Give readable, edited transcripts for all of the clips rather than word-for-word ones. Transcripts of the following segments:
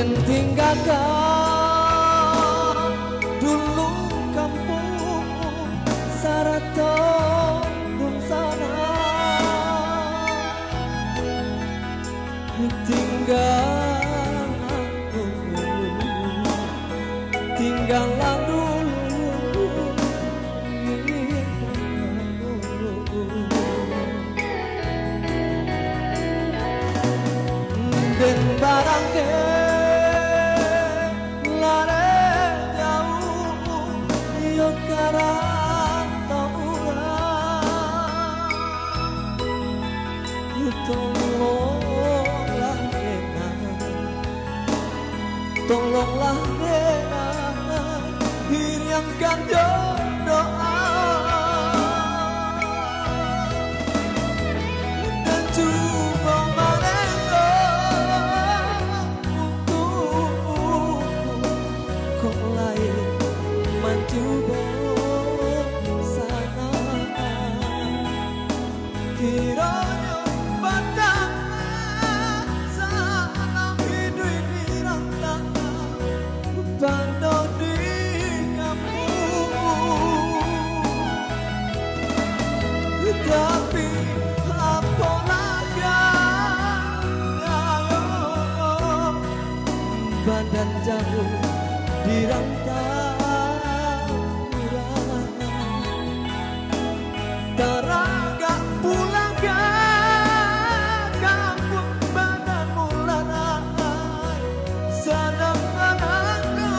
dan tinggalkan dulu kampung Sarato dum sana. Tinggallah dulu dan barangke lare jauh yo karang tauran tolonglah Dena, tolonglah Dena, hiriamkan doa dan coba mereka untuk kok lain mencoba sana kiranya pandang sana hidup di rantang pandang di tapi apa lagi badan jauh di rantau taraga pulang ke kampung badan mulai sedang anakku.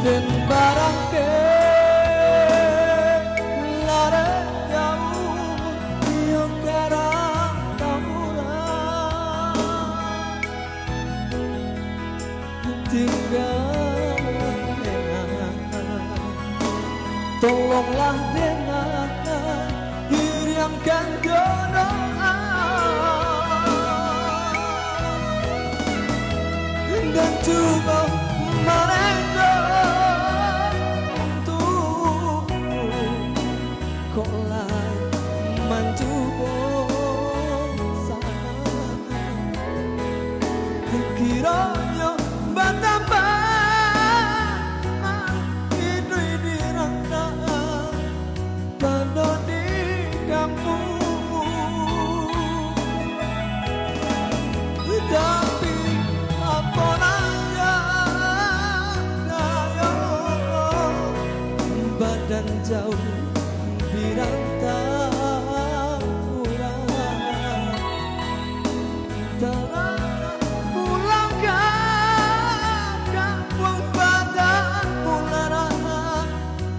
Dan barangke lare jauh yo karang tauran tinggal Dena, tolonglah Dena, hiriamkan doa dan coba mereka untuk kok lain mencoba sana kiranya betapa hidup di rantau pada di kampung tapi apa badan jauh di rantau pulang ke kampung badan mulai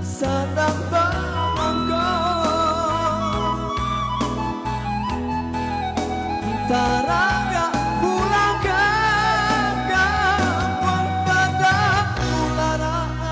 sedang bangga taraga pulang ke kampung badan mulai